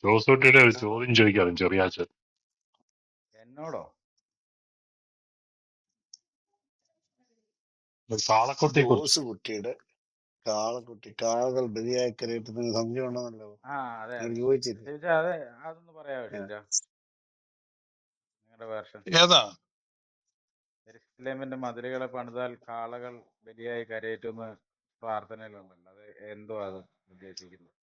ജോസൂട്ടിയുടെ ഒരു ചോദ്യം ചോദിക്കാം ചെറിയാച്ചൻ. എന്നോടോ? കാളക്കുട്ടിയെ കുറിച്ച്. ജോസ് കുട്ടിയുടെ കാളകൾ ബലിയായി കരയറ്റുന്ന സംശയം ഉണ്ടെന്നല്ലോ ആ അതെ നിങ്ങൾ അതെ ചോദിച്ചില്ലേ? ഷിജ, അതെ അതൊന്ന് പറയാമോ ഷിജ? നിങ്ങളുടെ വേർഷൻ. ഏതാ? ജെറുസലേമിന്റെ മതിലുകളെ പണിതാൽ കാളകൾ ബലിയായി കരയേറ്റുന്ന പ്രാർത്ഥനയിലുണ്ടല്ലോ, അത് എന്തോ അത് ഉദ്ദേശിക്കുന്നത്?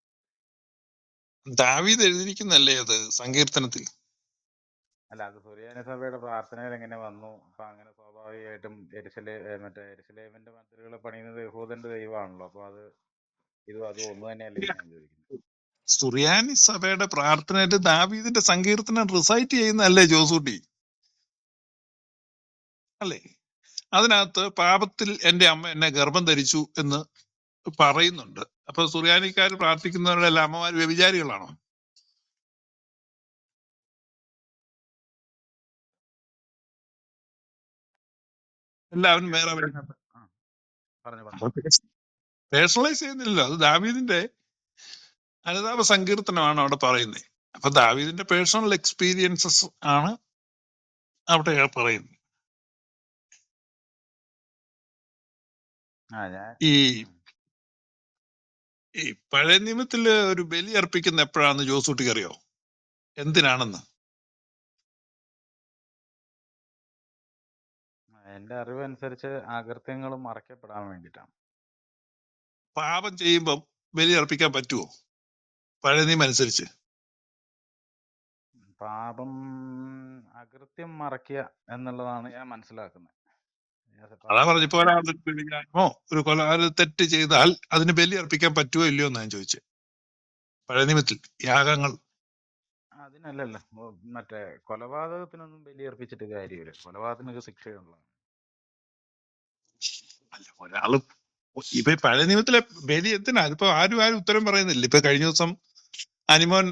ദാവീദ് എഴുതിയിരിക്കുന്നല്ലേ അത് സങ്കീർത്തനത്തിൽ? അല്ല, അത് സുറിയാനി സഭയുടെ പ്രാർത്ഥനയിൽ എങ്ങനെ വന്നു? അപ്പൊ അങ്ങനെ സ്വാഭാവികമായിട്ടും ജെറുസലേമിന്റെ മതിലുകളെ പണിയുന്നത് യഹൂദന്റെ ദൈവമാണല്ലോ. അപ്പൊ അത് ഇതും അതും ഒന്ന് തന്നെയല്ലേ ഞാൻ ചോദിക്കുന്നത്. സുറിയാനി സഭയുടെ പ്രാർത്ഥനയായിട്ട് ദാവീദിന്റെ സങ്കീർത്തനം റിസൈറ്റ് ചെയ്യുന്നതല്ലേ ജോസൂട്ടി? അല്ലേ? അതിനകത്ത് പാപത്തിൽ എന്റെ അമ്മ എന്നെ ഗർഭം ധരിച്ചു എന്ന് പറയുന്നുണ്ട്. അപ്പൊ സുറിയാനിക്കാർ പ്രാർത്ഥിക്കുന്നവരുടെ അമ്മമാർ വ്യഭിചാരികളാണോ? എല്ലാവരും വേറെ പേഴ്സണലൈസ് ചെയ്യുന്നില്ലല്ലോ. അത് ദാവീദിന്റെ അനുതാപ സങ്കീർത്തനമാണ് അവിടെ പറയുന്നത്. അപ്പൊ ദാവീദിന്റെ പേഴ്സണൽ എക്സ്പീരിയൻസസ് ആണ് അവിടെ പറയുന്നത്. ഈ പഴയ നിയമത്തില് ഒരു ബലി അർപ്പിക്കുന്ന എപ്പോഴാന്ന് ജോസൂട്ടിക്ക് അറിയോ? എന്തിനാണെന്ന്? എന്റെ അറിവനുസരിച്ച് അകൃത്യങ്ങളും മറയ്ക്കപ്പെടാൻ വേണ്ടിയിട്ടാണ്. പാപം ചെയ്യുമ്പം ബലി അർപ്പിക്കാൻ പറ്റുമോ പഴയ നിയമം അനുസരിച്ച്? പാപം അകൃത്യം മറയ്ക്കുക എന്നുള്ളതാണ് ഞാൻ മനസ്സിലാക്കുന്നത്. അതാ പറഞ്ഞു. ഇപ്പൊ ഒരാൾ ഒരു കൊല തെറ്റ് ചെയ്താൽ അതിന് ബലി അർപ്പിക്കാൻ പറ്റുമോ ഇല്ലയോ എന്നാ ഞാൻ ചോദിച്ചത്. പഴയ നിയമത്തിൽ യാഗങ്ങൾ അതിനല്ലല്ലോ, മറ്റേ കൊലപാതകത്തിനൊന്നും ബലിയർപ്പിച്ചിട്ട് കാര്യമില്ല. കൊലപാതകത്തിനൊക്കെ ശിക്ഷയുള്ളതാണ്. അല്ല, ഒരാള് ഇപ്പൊ പഴയ നിയമത്തിലെ ബലി എന്തിനാ? ഇപ്പൊ ആരും ഉത്തരം പറയുന്നില്ല. ഇപ്പൊ കഴിഞ്ഞ ദിവസം അനിമോൻ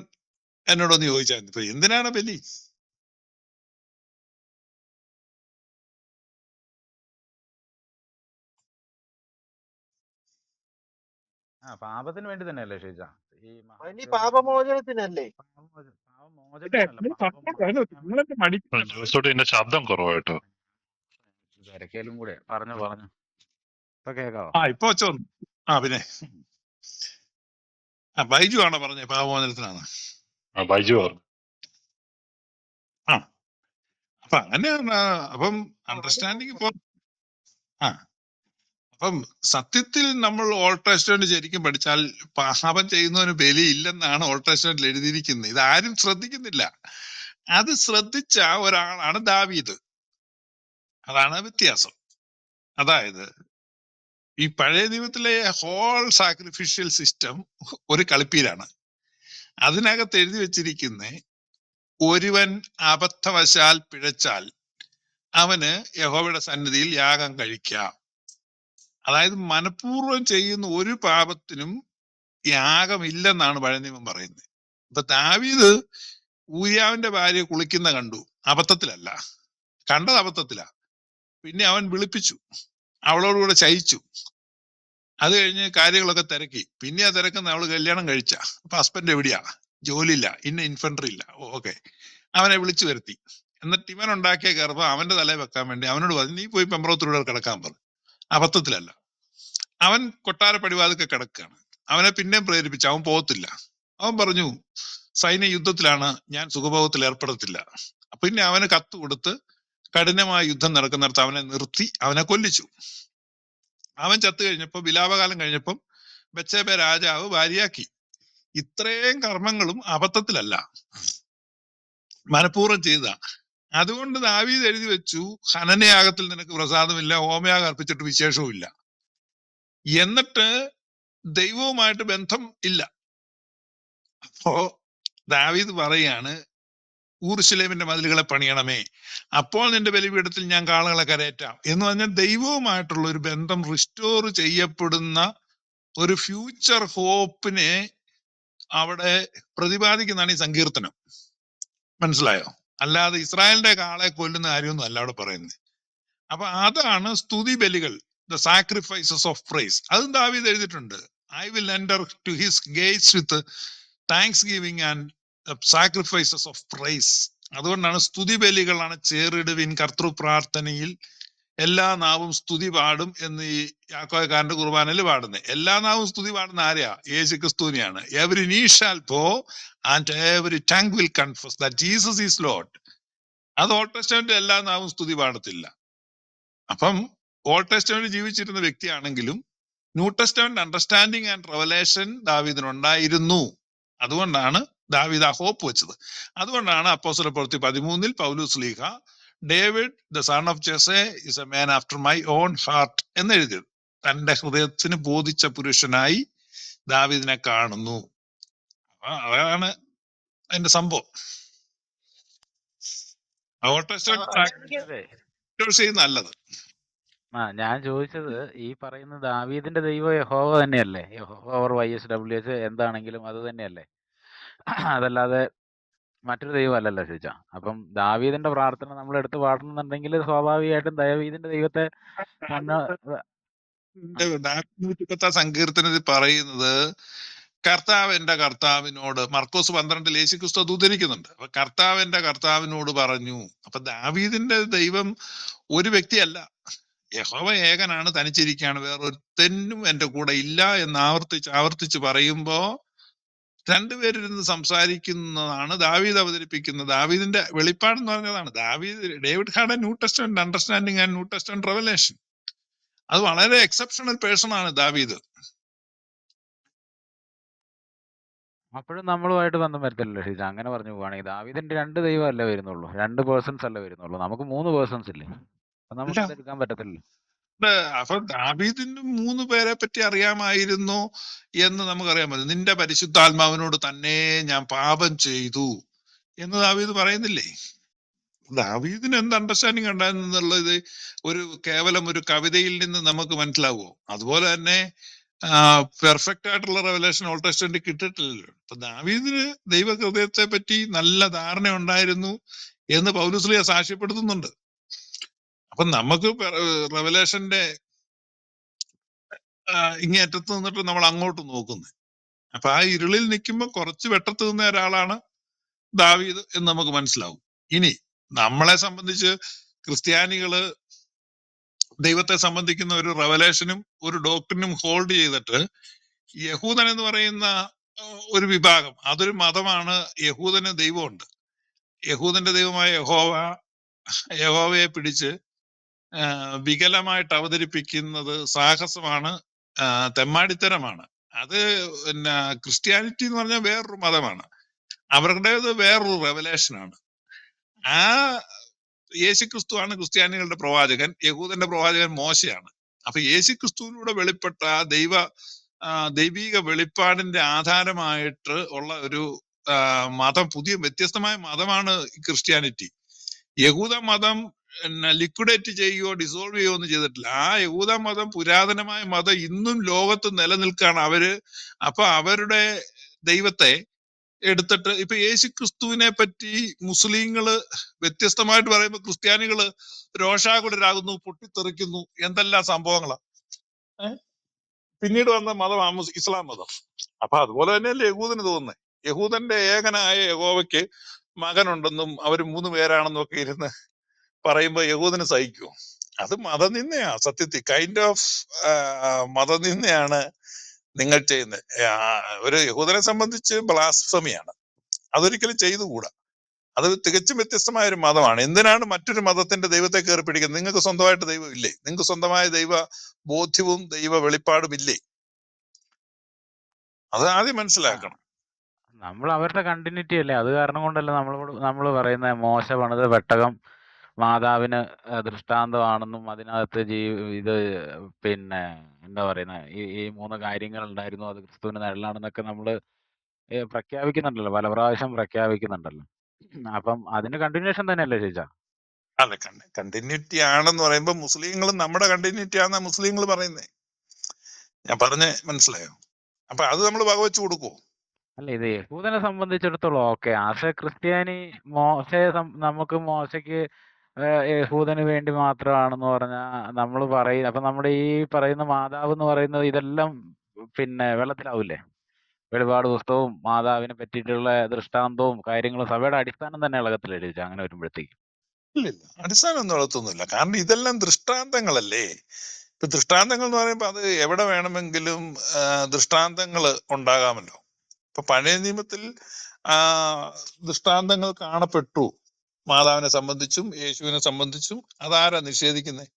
എന്നോടൊന്ന് ചോദിച്ചായിരുന്നു, ഇപ്പൊ എന്തിനാണ് ബലി? പാപത്തിന് വേണ്ടി തന്നെയല്ലേ ഷീജ? ഈ പാപമോചനത്തിനല്ലേ? ജോസൂട്ടി എന്റെ ശബ്ദം കുറവായിട്ടോ. തിരക്കേലും കൂടെ പറഞ്ഞു ഇപ്പൊ കേക്കാവോ? ഇപ്പൊ വെച്ചോ. പിന്നെ ബൈജു ആണോ പറഞ്ഞേ പാപമോചനത്തിനാണ്? ബൈജു പറഞ്ഞു. അപ്പൊ അങ്ങനെയാണ്. അപ്പം അണ്ടർസ്റ്റാൻഡിങ് അപ്പം സത്യത്തിൽ നമ്മൾ ഓൾഡ് ടെസ്റ്റ്മെന്റ് ശരിക്കും പഠിച്ചാൽ പാപം ചെയ്യുന്നവന് ബലി ഇല്ലെന്നാണ് ഓൾഡ് ടെസ്റ്റ്മെന്റിൽ എഴുതിയിരിക്കുന്നത്. ഇതാരും ശ്രദ്ധിക്കുന്നില്ല. അത് ശ്രദ്ധിച്ച ഒരാളാണ് ദാവീദ്. അതാണ് വ്യത്യാസം. അതായത് ഈ പഴയ നിയമത്തിലെ ഹോൾ സാക്രിഫിഷ്യൽ സിസ്റ്റം ഒരു കളിപ്പീരാണ്. അതിനകത്ത് എഴുതി വെച്ചിരിക്കുന്ന ഒരുവൻ അബദ്ധവശാൽ പിഴച്ചാൽ അവന് യഹോവയുടെ സന്നിധിയിൽ യാഗം കഴിക്കാം. അതായത് മനഃപൂർവ്വം ചെയ്യുന്ന ഒരു പാപത്തിനും യാഗമില്ലെന്നാണ് പഴയ നിയമം പറയുന്നത്. ഇപ്പൊ ദാവീദ് ഊരിയാവിന്റെ ഭാര്യ കുളിക്കുന്ന കണ്ടു, അബദ്ധത്തിലല്ല, കണ്ടത് അബദ്ധത്തിലാ. പിന്നെ അവൻ വിളിപ്പിച്ചു, അവളോടുകൂടെ ശയിച്ചു. അത് കഴിഞ്ഞ് കാര്യങ്ങളൊക്കെ തിരക്കി. പിന്നെ ആ തിരക്കുന്ന അവള് കല്യാണം കഴിച്ച. അപ്പൊ ഹസ്ബൻഡ് എവിടെയാ? ജോലിയില്ല, ഇൻഫൻട്രി ഇല്ല. ഓക്കെ, അവനെ വിളിച്ചു വരുത്തി. എന്നിട്ട് ഇവൻ ഉണ്ടാക്കിയ ഗർഭം അവന്റെ തലയിൽ വെക്കാൻ വേണ്ടി അവനോട് പറഞ്ഞു, നീ പോയി പെമ്പ്രവത്തിലൂടെ കിടക്കാൻ പറഞ്ഞു. അബദ്ധത്തിലല്ല. അവൻ കൊട്ടാര പടിവാതൊക്കെ കിടക്കുകയാണ്. അവനെ പിന്നെയും പ്രേരിപ്പിച്ചു, അവൻ പോകത്തില്ല. അവൻ പറഞ്ഞു, സൈന്യ യുദ്ധത്തിലാണ്, ഞാൻ സുഖഭോഗത്തിൽ ഏർപ്പെടത്തില്ല. പിന്നെ അവന് കത്ത് കൊടുത്ത് കഠിനമായ യുദ്ധം നടക്കുന്നിടത്ത് അവനെ നിർത്തി അവനെ കൊല്ലിച്ചു. അവൻ ചത്തു കഴിഞ്ഞപ്പോ, വിലാപകാലം കഴിഞ്ഞപ്പം ബത്ശേബ രാജാവ് ഭാര്യയാക്കി. ഇത്രയും കർമ്മങ്ങളും അബദ്ധത്തിലല്ല, മനഃപൂർവ്വം ചെയ്ത. അതുകൊണ്ട് ദാവീദ് എഴുതി വെച്ചു, ഹനനയാഗത്തിൽ നിനക്ക് പ്രസാദമില്ല, ഹോമയാഗം അർപ്പിച്ചിട്ട് വിശേഷവും ഇല്ല. എന്നിട്ട് ദൈവവുമായിട്ട് ബന്ധം ഇല്ല. അപ്പോ ദാവീദ് പറയാണ്, ഊർശലേമിന്റെ മതിലുകളെ പണിയണമേ, അപ്പോൾ നിന്റെ ബലിപീഠത്തിൽ ഞാൻ കാളകളെ കരയറ്റാം എന്ന് പറഞ്ഞാൽ ദൈവവുമായിട്ടുള്ള ഒരു ബന്ധം റിസ്റ്റോർ ചെയ്യപ്പെടുന്ന ഒരു ഫ്യൂച്ചർ ഹോപ്പിനെ അവിടെ പ്രതിപാദിക്കുന്നതാണ് ഈ സങ്കീർത്തനം. മനസ്സിലായോ? അല്ലാതെ ഇസ്രായേലിന്റെ കാളെ കൊല്ലുന്ന കാര്യമൊന്നും അല്ല അവിടെ പറയുന്നത്. അപ്പൊ അതാണ് സ്തുതി ബലികൾ, ദ സാക്രിഫൈസസ് ഓഫ് പ്രൈസ്. അതും ദാവീദ് എഴുതിയിട്ടുണ്ട്. I will enter to his gates with thanksgiving and sacrifices of praise. അതുകൊണ്ടാണ് സ്തുതി ബലികളാണ് ചേറിടുവിൻ കർത്തൃ പ്രാർത്ഥനയിൽ എല്ലാ നാവും സ്തുതി പാടും എന്ന് ഈ യാക്കോബക്കാരന്റെ കുർബാനയിൽ പാടുന്നത്. എല്ലാ നാവും സ്തുതി പാടുന്ന ആരെയാ? യേശു ക്രിസ്തുവിനെയാണ്. Every knee shall bow and every tongue will confess that Jesus is Lord. അത് ഓൾഡ് ടെസ്റ്റമെന്റിൽ എല്ലാ നാവും സ്തുതി പാടത്തില്ല. അപ്പം ഓൾഡ് ടെസ്റ്റമെന്റിൽ ജീവിച്ചിരുന്ന വ്യക്തിയാണെങ്കിലും new testament understanding and revelation ദാവീദിനുണ്ടായിരുന്നു. അതുകൊണ്ടാണ് ദാവീദ് ആ ഹോപ്പ് വെച്ചത്. അതുകൊണ്ടാണ് അപ്പോസ്തലപ്രവൃത്തി 13 പൗലോസ് ശ്ലീഹ David the son of Jesse is a man after my own heart എന്ന് എഴുതിയത്. തന്റെ ഹൃദയത്തിന് ബോധിച്ച പുരുഷനായി ദാവീദിനെ കാണുന്നു. അതാണ് അതിന്റെ സംഭവം. ഓൾഡ് ടെസ്റ്റമെന്റ് നല്ലത്. ഞാൻ ചോദിച്ചത് ഈ പറയുന്ന ദാവീദിന്റെ ദൈവം യഹോവ തന്നെയല്ലേ? യഹോവ ഓർ YSWH എന്താണെങ്കിലും അത് തന്നെയല്ലേ? അതല്ലാതെ മറ്റൊരു ദൈവം അല്ലല്ലോ ചോദിച്ചാ. അപ്പം ദാവീദിന്റെ പ്രാർത്ഥന നമ്മൾ എടുത്ത് പാടണമെന്നുണ്ടെങ്കിൽ സ്വാഭാവികമായിട്ടും ദാവീദിന്റെ ദൈവത്തെ സങ്കീർത്തനത്തിൽ പറയുന്നത് കർത്താവ് എന്റെ കർത്താവിനോട്, മർക്കോസ് 12 യേശുക്രിസ്തു അത് ഉദ്ധരിക്കുന്നുണ്ട്. അപ്പൊ കർത്താവ് എന്റെ കർത്താവിനോട് പറഞ്ഞു. അപ്പൊ ദാവീദിന്റെ ദൈവം ഒരു വ്യക്തിയല്ല, യഹോവ ഏകനാണ്, തനിച്ചിരിക്കുകയാണ്, വേറൊരുത്തനും എന്റെ കൂടെ ഇല്ല എന്ന് ആവർത്തിച്ച് പറയുമ്പോ രണ്ടുപേരിരുന്ന് സംസാരിക്കുന്നതാണ് ദാവീദ് അവതരിപ്പിക്കുന്നത്. ദാവീദിന്റെ വെളിപ്പാട് എന്ന് പറഞ്ഞതാണ്. David had A new testament understanding and new testament revelation. അത് വളരെ എക്സെപ്ഷണൽ പേഴ്സൺ ആണ് ദാവീദ്. അപ്പോഴും നമ്മളുമായിട്ട് ബന്ധം വരത്തില്ലല്ലോ ഷീജ. അങ്ങനെ പറഞ്ഞു പോവാണെങ്കിൽ ദാവീദിന്റെ 2 ദൈവം അല്ലേ വരുന്നുള്ളൂ, 2 പേഴ്സൺസ് അല്ലേ വരുന്നുള്ളൂ. നമുക്ക് 3 പേഴ്സൺസ് ഇല്ലേ? അപ്പൊ നമുക്ക് എടുക്കാൻ പറ്റത്തില്ല. അപ്പൊ ദാവീദിന് 3 പേരെ പറ്റി അറിയാമായിരുന്നു എന്ന് നമുക്കറിയാൻ പറ്റും. നിന്റെ പരിശുദ്ധാത്മാവിനോട് തന്നെ ഞാൻ പാപം ചെയ്തു എന്ന് ദാവീദ് പറയുന്നില്ലേ? ദാവീദിന് എന്ത് അണ്ടർസ്റ്റാൻഡിങ് ഉണ്ടായിരുന്നുള്ളത് കേവലം ഒരു കവിതയിൽ നിന്ന് നമുക്ക് മനസ്സിലാവുമോ? അതുപോലെ തന്നെ പെർഫെക്റ്റ് ആയിട്ടുള്ള റെവലേഷൻ ഓൾഡ് ടെസ്റ്റമെന്റിൽ കിട്ടിയിട്ടില്ലല്ലോ. അപ്പൊ ദാവീദിന് ദൈവഹൃദയത്തെ പറ്റി നല്ല ധാരണ ഉണ്ടായിരുന്നു എന്ന് പൗലോസ് സാക്ഷ്യപ്പെടുത്തുന്നുണ്ട്. അപ്പൊ നമുക്ക് റെവലേഷന്റെ ഇങ്ങേറ്റത്ത് നിന്നിട്ട് നമ്മൾ അങ്ങോട്ട് നോക്കുന്നത്. അപ്പൊ ആ ഇരുളിൽ നിൽക്കുമ്പോൾ കുറച്ച് വെട്ടത്ത് നിന്ന ഒരാളാണ് ദാവീദ് എന്ന് നമുക്ക് മനസ്സിലാവും. ഇനി നമ്മളെ സംബന്ധിച്ച് ക്രിസ്ത്യാനികള് ദൈവത്തെ സംബന്ധിക്കുന്ന ഒരു റെവലേഷനും ഒരു ഡോക്ടറിനും ഹോൾഡ് ചെയ്തിട്ട് യഹൂദൻ എന്ന് പറയുന്ന ഒരു വിഭാഗം, അതൊരു മതമാണ്. യഹൂദന് ദൈവമുണ്ട്. യഹൂദന്റെ ദൈവമായ യഹോവയെ പിടിച്ച് വികലമായിട്ട് അവതരിപ്പിക്കുന്നത് സാഹസമാണ്, തെമ്മാടിത്തരമാണ്. അത് പിന്നെ ക്രിസ്ത്യാനിറ്റി എന്ന് പറഞ്ഞാൽ വേറൊരു മതമാണ്, അവരുടേത് വേറൊരു റെവലേഷനാണ്. ആ യേശുക്രിസ്തു ആണ് ക്രിസ്ത്യാനികളുടെ പ്രവാചകൻ, യഹൂദന്റെ പ്രവാചകൻ മോശയാണ്. അപ്പൊ യേശുക്രിസ്തുവിലൂടെ വെളിപ്പെട്ട ദൈവിക വെളിപ്പാടിന്റെ ആധാരമായിട്ട് ഉള്ള ഒരു മതം, പുതിയ വ്യത്യസ്തമായ മതമാണ് ക്രിസ്ത്യാനിറ്റി. യഹൂദ മതം ലിക്വിഡേറ്റ് ചെയ്യുകയോ ഡിസോൾവ് ചെയ്യുകയോ ഒന്നും ചെയ്തിട്ടില്ല. ആ യഹൂദ മതം പുരാതനമായ മതം ഇന്നും ലോകത്ത് നിലനിൽക്കുകയാണ്. അപ്പൊ അവരുടെ ദൈവത്തെ എടുത്തിട്ട് ഇപ്പൊ യേശുക്രിസ്തുവിനെ പറ്റി മുസ്ലിങ്ങള് വ്യത്യസ്തമായിട്ട് പറയുമ്പോ ക്രിസ്ത്യാനികള് രോഷാകുലരാകുന്നു, പൊട്ടിത്തെറിക്കുന്നു, എന്തെല്ലാം സംഭവങ്ങളാ. പിന്നീട് വന്ന മതമാണ് ഇസ്ലാം മതം. അപ്പൊ അതുപോലെ തന്നെയല്ലേ യഹൂദന് തോന്നുന്നത്. യഹൂദന്റെ ഏകനായ യഹോവയ്ക്ക് മകനുണ്ടെന്നും അവര് 3 പേരാണെന്നും ഒക്കെ ഇരുന്ന് പറയുമ്പോ യഹൂദന് സഹിക്കുമോ? അത് മതനിന്ദയാ. സത്യത്തിൽ കൈൻഡ് ഓഫ് മതനിന്ദയാണ് നിങ്ങൾ ചെയ്യുന്നത്. ഒരു യഹൂദനെ സംബന്ധിച്ച് ബ്ലാസ്ഫമിയാണ്, അതൊരിക്കലും ചെയ്തുകൂടാ. അത് തികച്ചും വ്യത്യസ്തമായ ഒരു മതമാണ്. എന്തിനാണ് മറ്റൊരു മതത്തിന്റെ ദൈവത്തെ കയറി പിടിക്കുന്നത്? നിങ്ങൾക്ക് സ്വന്തമായിട്ട് ദൈവം ഇല്ലേ? നിങ്ങൾക്ക് സ്വന്തമായ ദൈവ ബോധ്യവും ദൈവ വെളിപ്പാടും ഇല്ലേ? അത് ആദ്യം മനസ്സിലാക്കണം. നമ്മൾ അവരുടെ കണ്ടിന്യൂറ്റി അല്ലേ, അത് കാരണം കൊണ്ടല്ലേ നമ്മൾ പറയുന്ന മോശ പണിത പെട്ടകം മാതാവിന് ദൃഷ്ടാന്തമാണെന്നും അതിനകത്ത് ഇത് പിന്നെ എന്താ പറയുന്ന ഈ 3 കാര്യങ്ങൾ ഉണ്ടായിരുന്നു, അത് ക്രിസ്തുവിന് നിഴലാണെന്നൊക്കെ നമ്മൾ പ്രഖ്യാപിക്കുന്നുണ്ടല്ലോ, പല പ്രാവശ്യം പ്രഖ്യാപിക്കുന്നുണ്ടല്ലോ. അപ്പം അതിന്റെ കണ്ടിന്യൂഷൻ തന്നെയല്ലേ ചോദിച്ചാ? അതെ, കണ്ടിന്യൂറ്റി ആണെന്ന് പറയുമ്പോ മുസ്ലിങ്ങളും നമ്മുടെ കണ്ടിന്യൂറ്റി ആണെന്നാ മുസ്ലിങ്ങൾ പറയുന്നേ. ഞാൻ പറഞ്ഞേ മനസ്സിലായോ? അപ്പൊ അത് നമ്മൾ വകവെച്ച് കൊടുക്കുവോ? അല്ല, ഇത് യഹൂദനെ സംബന്ധിച്ചിടത്തോളം ഓക്കെ, ആസ് എ ക്രിസ്ത്യാനി നമുക്ക് മോശയ്ക്ക് യഹൂദന് വേണ്ടി മാത്രമാണെന്ന് പറഞ്ഞാൽ നമ്മൾ പറയും. അപ്പൊ നമ്മുടെ ഈ പറയുന്ന മാതാവ് എന്ന് പറയുന്നത് ഇതെല്ലാം പിന്നെ വെള്ളത്തിലാവൂലേ? വെളിപാട് പുസ്തകവും മാതാവിനെ പറ്റിയിട്ടുള്ള ദൃഷ്ടാന്തവും കാര്യങ്ങളും സഭയുടെ അടിസ്ഥാനം തന്നെ ഇളകത്തില്ല എഴുതിച്ച അങ്ങനെ വരുമ്പോഴത്തേക്ക്. ഇല്ലില്ല, അടിസ്ഥാനം ഒന്നും വളർത്തുന്നില്ല. കാരണം ഇതെല്ലാം ദൃഷ്ടാന്തങ്ങളല്ലേ. ഇപ്പൊ ദൃഷ്ടാന്തങ്ങൾ എന്ന് പറയുമ്പോ അത് എവിടെ വേണമെങ്കിലും ദൃഷ്ടാന്തങ്ങൾ ഉണ്ടാകാമല്ലോ. ഇപ്പൊ പഴയ നിയമത്തിൽ ദൃഷ്ടാന്തങ്ങൾ കാണപ്പെട്ടു, മാതാവിനെ സംബന്ധിച്ചും യേശുവിനെ സംബന്ധിച്ചും. അതാരാ നിഷേധിക്കുന്നത്?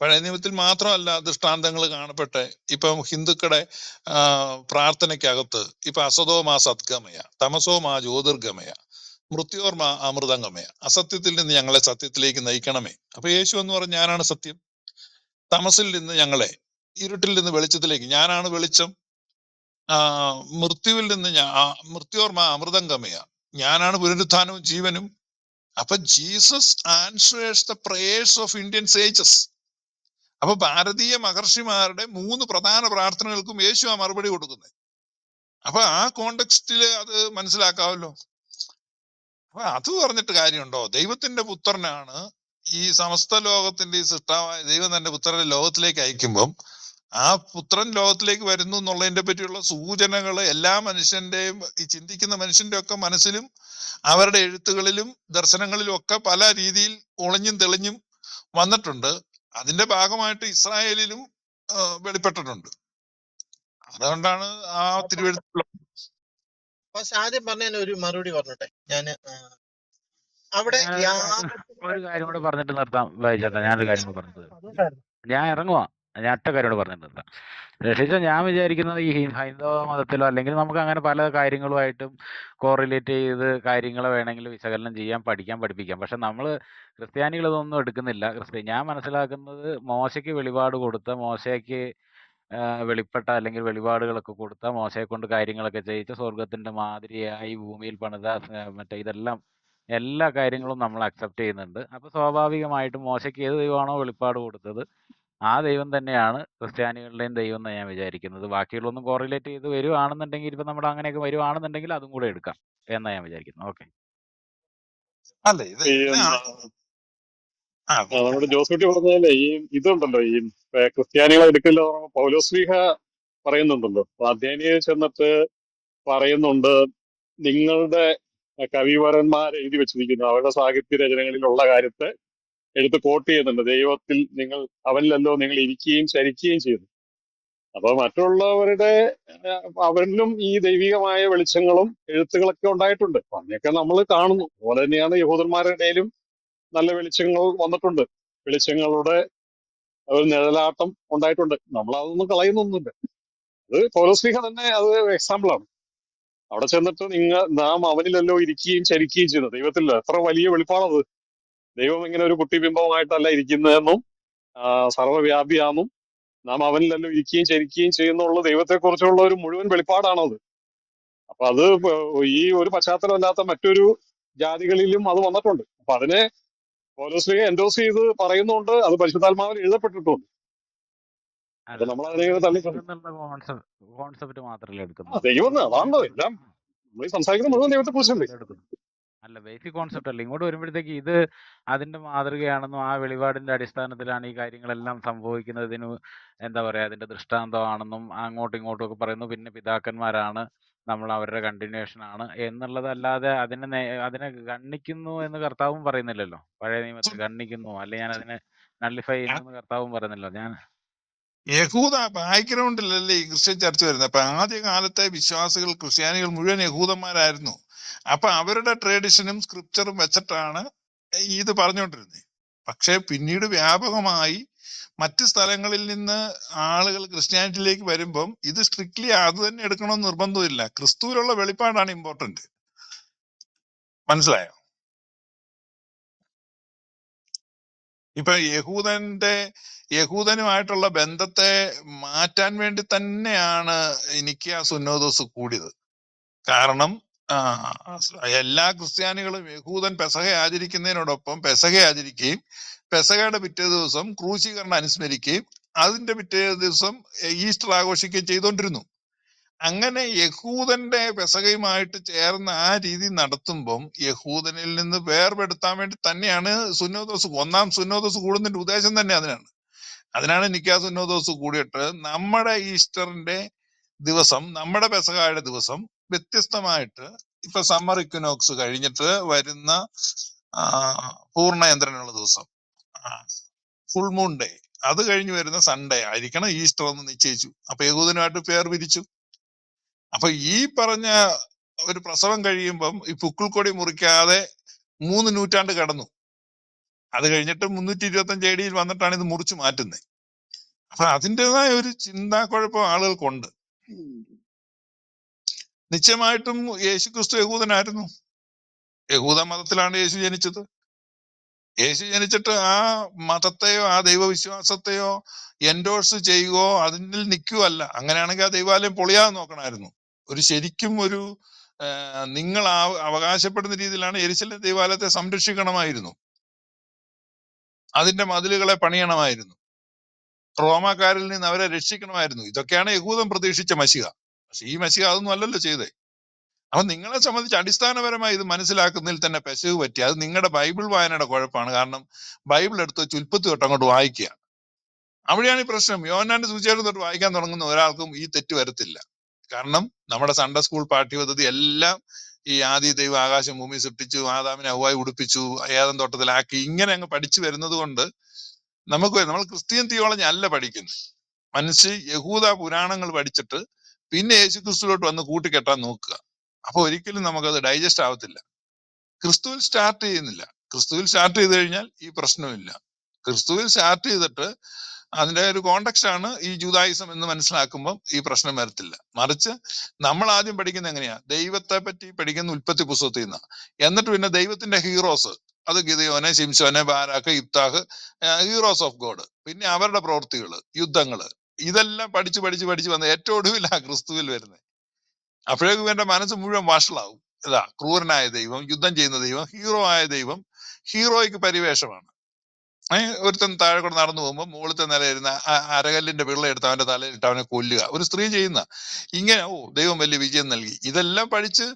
പഴയ നിയമത്തിൽ മാത്രമല്ല ദൃഷ്ടാന്തങ്ങൾ കാണപ്പെട്ടെ. ഇപ്പം ഹിന്ദുക്കളുടെ പ്രാർത്ഥനയ്ക്കകത്ത് ഇപ്പൊ അസതോമാ സദ്ഗമയ, തമസോമാ ജ്യോതിർഗമയ, മൃത്യോർമാ അമൃതംഗമയ, അസത്യത്തിൽ നിന്ന് ഞങ്ങളെ സത്യത്തിലേക്ക് നയിക്കണമേ. അപ്പൊ യേശു എന്ന് പറഞ്ഞ ഞാനാണ് സത്യം, തമസിൽ നിന്ന് ഞങ്ങളെ, ഇരുട്ടിൽ നിന്ന് വെളിച്ചത്തിലേക്ക്, ഞാനാണ് വെളിച്ചം, മൃത്യുവിൽ നിന്ന് മൃത്യോർമാ അമൃതംഗമയ, ഞാനാണ് പുനരുത്ഥാനവും ജീവനും. അപ്പൊ Jesus answers the prayers of Indian sages. അപ്പൊ ഭാരതീയ മഹർഷിമാരുടെ 3 പ്രധാന പ്രാർത്ഥനകൾക്കും യേശു ആ മറുപടി കൊടുക്കുന്നത്. അപ്പൊ ആ കോണ്ടെക്സ്റ്റില് അത് മനസ്സിലാക്കാമല്ലോ. അപ്പൊ അത് പറഞ്ഞിട്ട് കാര്യമുണ്ടോ? ദൈവത്തിന്റെ പുത്രനാണ്, ഈ സമസ്ത ലോകത്തിന്റെ ഈ സൃഷ്ടാവായ ദൈവം തന്റെ പുത്രനെ ലോകത്തിലേക്ക് അയക്കുമ്പം ആ പുത്രൻ ലോകത്തിലേക്ക് വരുന്നു എന്നുള്ളതിന്റെ പറ്റിയുള്ള സൂചനകൾ എല്ലാ മനുഷ്യന്റെയും, ഈ ചിന്തിക്കുന്ന മനുഷ്യന്റെ ഒക്കെ മനസ്സിലും അവരുടെ എഴുത്തുകളിലും ദർശനങ്ങളിലും ഒക്കെ പല രീതിയിൽ ഒളിഞ്ഞും തെളിഞ്ഞും വന്നിട്ടുണ്ട്. അതിന്റെ ഭാഗമായിട്ട് ഇസ്രായേലിലും വെളിപ്പെട്ടിട്ടുണ്ട്. അതുകൊണ്ടാണ് ആ തിരുവെഴുത്തുള്ള പക്ഷെ ആദ്യം പറഞ്ഞതിന് ഒരു മറുപടി പറഞ്ഞോട്ടെ. അവിടെ ഒരു കാര്യം കൂടെ പറഞ്ഞിട്ട് നിർത്താം വായിച്ചേട്ടാ. ഞാനൊരു കാര്യം കൂടെ പറഞ്ഞത്, ഞാൻ ഇറങ്ങുവാ, ഞാൻ ഒറ്റ കാര്യം കൂടെ പറഞ്ഞിട്ട് നിർത്താം. രക്ഷിച്ച ഞാൻ വിചാരിക്കുന്നത് ഈ ഹൈന്ദവ മതത്തിലോ അല്ലെങ്കിൽ നമുക്ക് അങ്ങനെ പല കാര്യങ്ങളുമായിട്ടും കോറിലേറ്റ് ചെയ്ത് കാര്യങ്ങൾ വേണമെങ്കിൽ വിശകലനം ചെയ്യാൻ, പഠിക്കാൻ, പഠിപ്പിക്കാം. പക്ഷെ നമ്മൾ ക്രിസ്ത്യാനികൾ ഇതൊന്നും എടുക്കുന്നില്ല. ഞാൻ മനസ്സിലാക്കുന്നത് മോശയ്ക്ക് വെളിപാട് കൊടുത്ത, മോശയ്ക്ക് വെളിപ്പെട്ട അല്ലെങ്കിൽ വെളിപാടുകളൊക്കെ കൊടുത്ത, മോശയെ കൊണ്ട് കാര്യങ്ങളൊക്കെ ചെയ്യിച്ച് സ്വർഗത്തിന്റെ മാതിരിയായി ഭൂമിയിൽ പണിത മറ്റേ ഇതെല്ലാം എല്ലാ കാര്യങ്ങളും നമ്മൾ അക്സെപ്റ്റ് ചെയ്യുന്നുണ്ട്. അപ്പൊ സ്വാഭാവികമായിട്ടും മോശയ്ക്ക് ഏത് ദൈവമാണോ വെളിപ്പാട് കൊടുത്തത് ആ ദൈവം തന്നെയാണ് ക്രിസ്ത്യാനികളുടെയും ദൈവം എന്ന് ഞാൻ വിചാരിക്കുന്നത്. ബാക്കിയുള്ളൊന്നും കോറിലേറ്റ് ചെയ്ത് വരുവാണെന്നുണ്ടെങ്കിൽ, ഇപ്പൊ നമ്മുടെ അങ്ങനെയൊക്കെ വരുവാണെന്നുണ്ടെങ്കിൽ അതും കൂടെ എടുക്കാം എന്നാ ഞാൻ വിചാരിക്കുന്നത്. ഓക്കെ. അല്ല ഇത് ഈ നമ്മുടെ ജോസൂട്ടി പറഞ്ഞാലേ ഈ ഇതുണ്ടല്ലോ, ഈ ക്രിസ്ത്യാനികളെ എടുക്കില്ല പൗലോസ്ലീഹ പറയുന്നുണ്ടല്ലോ. അപ്പൊ അധ്യയനിയെ ചെന്നിട്ട് പറയുന്നുണ്ട്, നിങ്ങളുടെ കവിവരന്മാർ എഴുതി വെച്ചിരിക്കുന്നു, അവരുടെ സാഹിത്യ രചനകളിലുള്ള കാര്യത്തെ എടുത്ത് കോട്ട് ചെയ്യുന്നുണ്ട്. ദൈവത്തിൽ നിങ്ങൾ, അവനിലല്ലോ നിങ്ങൾ ഇരിക്കുകയും ചരിക്കുകയും ചെയ്യുന്നു. അപ്പൊ മറ്റുള്ളവരുടെ അവരിലും ഈ ദൈവികമായ വെളിച്ചങ്ങളും എഴുത്തുകളൊക്കെ ഉണ്ടായിട്ടുണ്ട്. അപ്പൊ അതിനൊക്കെ നമ്മൾ കാണുന്നു. അതുപോലെ തന്നെയാണ് യഹൂദന്മാരുടെ ഇടയിലും നല്ല വെളിച്ചങ്ങൾ വന്നിട്ടുണ്ട്. വെളിച്ചങ്ങളുടെ ഒരു നിഴലാട്ടം ഉണ്ടായിട്ടുണ്ട്. നമ്മൾ അതൊന്നും കളയുന്നൊന്നുമില്ല. അത് പൗലോസ്ലീഹ തന്നെ അത് എക്സാമ്പിൾ ആണ്. അവിടെ ചെന്നിട്ട് നാം അവനിലല്ലോ ഇരിക്കുകയും ചരിക്കുകയും ചെയ്യുന്നു. ദൈവത്തിൽ എത്ര വലിയ വെളിപ്പാണത്. ദൈവം ഇങ്ങനെ ഒരു കുട്ടിബിംബമായിട്ടല്ല ഇരിക്കുന്നതെന്നും സർവ്വവ്യാപിയാണെന്നും നാം അവനിലല്ലോ ഇരിക്കുകയും ചരിക്കുകയും ചെയ്യുന്നുള്ള ദൈവത്തെക്കുറിച്ചുള്ള ഒരു മുഴുവൻ വെളിപ്പാടാണത്. അപ്പൊ അത് ഈ ഒരു പശ്ചാത്തലമല്ലാത്ത മറ്റൊരു ജാതികളിലും അത് വന്നിട്ടുണ്ട്. അപ്പൊ അതിനെ പൗലോസ്ലീഹ എൻഡോസ് ചെയ്ത് പറയുന്നുണ്ട്. അത് പരിശുദ്ധാത്മാവിൽ എഴുതപ്പെട്ടിട്ടുണ്ട്. അപ്പൊ നമ്മൾ അതിനെ തള്ളിക്കളയും. കോൺസെപ്റ്റ് മാത്രമല്ല എടുക്കുന്നത്. ദൈവം അതാണല്ലോ എല്ലാം. നമ്മൾ സംസാരിക്കുന്ന മുഴുവൻ ദൈവത്തെ കുറിച്ചല്ലേ. അല്ല, ബേസിക് കോൺസെപ്റ്റ് അല്ല. ഇങ്ങോട്ട് വരുമ്പോഴത്തേക്ക് ഇത് അതിന്റെ മാതൃകയാണെന്നും ആ വെളിപാടിന്റെ അടിസ്ഥാനത്തിലാണ് ഈ കാര്യങ്ങളെല്ലാം സംഭവിക്കുന്നതിന് എന്താ പറയാ, അതിന്റെ ദൃഷ്ടാന്തമാണെന്നും അങ്ങോട്ടും ഇങ്ങോട്ടും ഒക്കെ പറയുന്നു. പിന്നെ പിതാക്കന്മാരാണ്, നമ്മൾ അവരുടെ കണ്ടിന്യൂഷൻ ആണ് എന്നുള്ളതല്ലാതെ അതിനെ ഗണ്ണിക്കുന്നു എന്ന് കർത്താവും പറയുന്നില്ലല്ലോ. പഴയ നിയമത്തിൽ ഗണ്ണിക്കുന്നു അല്ലെങ്കിൽ ഞാൻ അതിനെ നള്ളിഫൈ ചെയ്യുന്നു എന്ന് കർത്താവും പറയുന്നില്ല. ഞാൻ യഹൂദ ബാക്ക്ഗ്രൗണ്ടിലല്ലേ ഈ ക്രിസ്ത്യൻ ചർച്ച വരുന്നത്. അപ്പൊ ആദ്യ കാലത്തെ വിശ്വാസികൾ, ക്രിസ്ത്യാനികൾ മുഴുവൻ യഹൂദന്മാരായിരുന്നു. അപ്പൊ അവരുടെ ട്രഡീഷനും സ്ക്രിപ്ചറും വെച്ചിട്ടാണ് ഇത് പറഞ്ഞുകൊണ്ടിരുന്നത്. പക്ഷെ പിന്നീട് വ്യാപകമായി മറ്റ് സ്ഥലങ്ങളിൽ നിന്ന് ആളുകൾ ക്രിസ്ത്യാനിറ്റിയിലേക്ക് വരുമ്പം ഇത് സ്ട്രിക്ട്ലി അത് തന്നെ എടുക്കണമെന്ന് നിർബന്ധമില്ല. ക്രിസ്തുവിലുള്ള വെളിപ്പാടാണ് ഇമ്പോർട്ടന്റ്. മനസ്സിലായോ? ഇപ്പൊ യഹൂദനുമായിട്ടുള്ള ബന്ധത്തെ മാറ്റാൻ വേണ്ടി തന്നെയാണ് നിക്കിയ സുന്നോദോസ് കൂടിയത്. കാരണം എല്ലാ ക്രിസ്ത്യാനികളും യഹൂദൻ പെസഹ ആചരിക്കുന്നതിനോടൊപ്പം പെസഹ ആചരിക്കുകയും പെസഹയുടെ പിറ്റേ ദിവസം ക്രൂശീകരണം അനുസ്മരിക്കുകയും അതിന്റെ പിറ്റേ ദിവസം ഈസ്റ്റർ ആഘോഷിക്കുകയും ചെയ്തുകൊണ്ടിരുന്നു. അങ്ങനെ യഹൂദന്റെ പെസഹയുമായിട്ട് ചേർന്ന് ആ രീതി നടത്തുമ്പം യഹൂദനിൽ നിന്ന് വേർപെടുത്താൻ വേണ്ടി തന്നെയാണ് സുന്നോദോസ്, ഒന്നാം സുന്നോദോസ് കൂടുന്നതിന്റെ ഉദ്ദേശം തന്നെ അതിനാണ്. നിക്കാ സുന്നോദോസ് കൂടിയിട്ട് നമ്മുടെ ഈസ്റ്ററിന്റെ ദിവസം, നമ്മുടെ പെസഹായുടെ ദിവസം വ്യത്യസ്തമായിട്ട് ഇപ്പൊ സമ്മർ ഇക്വിനോക്സ് കഴിഞ്ഞിട്ട് വരുന്ന പൂർണ്ണയന്ത്രനുള്ള ദിവസം, ഫുൾ മൂൺ ഡേ, അത് കഴിഞ്ഞ് വരുന്ന സൺഡേ ആയിരിക്കണം ഈസ്റ്റർ എന്ന് നിശ്ചയിച്ചു. അപ്പൊ യഹൂദനുമായിട്ട് പേർ പിരിച്ചു. അപ്പൊ ഈ പറഞ്ഞ ഒരു പ്രസവം കഴിയുമ്പം ഈ പുക്കിൾക്കൊടി മുറിക്കാതെ 3 നൂറ്റാണ്ട് കടന്നു. അത് കഴിഞ്ഞിട്ട് 325 AD വന്നിട്ടാണ് ഇത് മുറിച്ചു മാറ്റുന്നത്. അപ്പൊ അതിൻ്റെതായ ഒരു ചിന്താക്കുഴപ്പം ആളുകൾക്കുണ്ട്. നിശ്ചയമായിട്ടും യേശു ക്രിസ്തു യഹൂദനായിരുന്നു. യഹൂദ മതത്തിലാണ് യേശു ജനിച്ചത്. യേശു ജനിച്ചിട്ട് ആ മതത്തെയോ ആ ദൈവവിശ്വാസത്തെയോ എൻഡോഴ്സ് ചെയ്യുകയോ അതിൽ നിൽക്കുകയല്ല. അങ്ങനെയാണെങ്കിൽ ആ ദൈവാലയം പൊളിയാതെ നോക്കണമായിരുന്നു. ഒരു ശരിക്കും ഒരു നിങ്ങൾ അവകാശപ്പെടുന്ന രീതിയിലാണ് യെരുശലേം ദൈവാലയത്തെ സംരക്ഷിക്കണമായിരുന്നു. അതിന്റെ മതിലുകളെ പണിയണമായിരുന്നു. റോമാക്കാരിൽ നിന്ന് അവരെ രക്ഷിക്കണമായിരുന്നു. ഇതൊക്കെയാണ് യഹൂദൻ പ്രതീക്ഷിച്ച മശിഹ. പക്ഷെ ഈ മശിഹ അതൊന്നും അല്ലല്ലോ ചെയ്തേ. അപ്പൊ നിങ്ങളെ സംബന്ധിച്ച് അടിസ്ഥാനപരമായി ഇത് മനസ്സിലാക്കുന്നതിൽ തന്നെ പെശക് പറ്റി. അത് നിങ്ങളുടെ ബൈബിൾ വായനയുടെ കുഴപ്പമാണ്. കാരണം ബൈബിൾ എടുത്ത് വെച്ച് ഉൽപ്പത്തി തൊട്ട് അങ്ങോട്ട് വായിക്കുക. അവിടെയാണ് ഈ പ്രശ്നം. യോഹന്നാന്റെ സുവിശേഷം തൊട്ട് വായിക്കാൻ തുടങ്ങുന്ന ഒരാൾക്കും ഈ തെറ്റ് വരത്തില്ല. കാരണം നമ്മുടെ സൺഡേ സ്കൂൾ പാഠ്യപദ്ധതി എല്ലാം ഈ ആദി ദൈവം ആകാശം ഭൂമി സൃഷ്ടിച്ചു, ആദാമിനെ ഹവ്വായി ഉടുപ്പിച്ചു, ഏദൻ തോട്ടത്തിലാക്കി, ഇങ്ങനെ അങ്ങ് പഠിച്ചു വരുന്നത് കൊണ്ട് നമ്മൾ ക്രിസ്ത്യൻ തിയോളജി അല്ല പഠിക്കുന്നത്. മനുഷ്യ യഹൂദ പുരാണങ്ങൾ പഠിച്ചിട്ട് പിന്നെ യേശുക്രിസ്തുവിലോട്ട് വന്ന് കൂട്ടിക്കെട്ടാൻ നോക്കുക. അപ്പൊ ഒരിക്കലും നമുക്കത് ഡൈജസ്റ്റ് ആവത്തില്ല. ക്രിസ്തുവിൽ സ്റ്റാർട്ട് ചെയ്യുന്നില്ല. ക്രിസ്തുവിൽ സ്റ്റാർട്ട് ചെയ്ത് കഴിഞ്ഞാൽ ഈ പ്രശ്നമില്ല. ക്രിസ്തുവിൽ സ്റ്റാർട്ട് ചെയ്തിട്ട് അതിന്റെ ഒരു കോണ്ടക്സ്റ്റ് ആണ് ഈ ജൂദായിസം എന്ന് മനസ്സിലാക്കുമ്പോൾ ഈ പ്രശ്നം വരത്തില്ല. മറിച്ച് നമ്മൾ ആദ്യം പഠിക്കുന്നത് എങ്ങനെയാ? ദൈവത്തെ പറ്റി പഠിക്കുന്ന ഉൽപ്പത്തി പുസ്തകത്തിൽ നിന്നാ. എന്നിട്ട് പിന്നെ ദൈവത്തിന്റെ ഹീറോസ്, അത് ഗിദെയോനെ, ശിംശോനെ, ബാരാക്ക്, ഇബ്താഹ്, ഹീറോസ് ഓഫ് ഗോഡ്, പിന്നെ അവരുടെ പ്രവൃത്തികള്, യുദ്ധങ്ങള്, ഇതെല്ലാം പഠിച്ച് പഠിച്ച് പഠിച്ച് വന്ന് ഏറ്റവും ഒടുവിലാ ക്രിസ്തുവിൽ വരുന്നത്. അപ്പോഴേക്കും എന്റെ മനസ്സ് മുഴുവൻ വഷളാവും. ഇതാ ക്രൂരനായ ദൈവം, യുദ്ധം ചെയ്യുന്ന ദൈവം, ഹീറോ ആയ ദൈവം, ഹീറോയ്ക്ക് പരിവേഷമാണ്. ഒരുത്തൻ താഴെ കൂടെ നടന്നു പോകുമ്പോൾ മുകളിലത്തെ നിലയിരുന്ന അരകല്ലിന്റെ പിള്ള എടുത്ത് അവന്റെ തലയിലിട്ട് അവനെ കൊല്ലുക, ഒരു സ്ത്രീ ചെയ്യുന്ന. ഇങ്ങനെ ദൈവം വലിയ വിജയം നൽകി. ഇതെല്ലാം പഠിച്ച്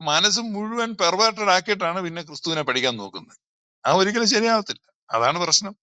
മനസ്സ് മുഴുവൻ പെർവേർട്ടഡ് ആക്കിയിട്ടാണ് പിന്നെ ക്രിസ്തുവിനെ പഠിക്കാൻ നോക്കുന്നത്. ഒരിക്കലും ശരിയാവത്തില്ല. അതാണ് പ്രശ്നം.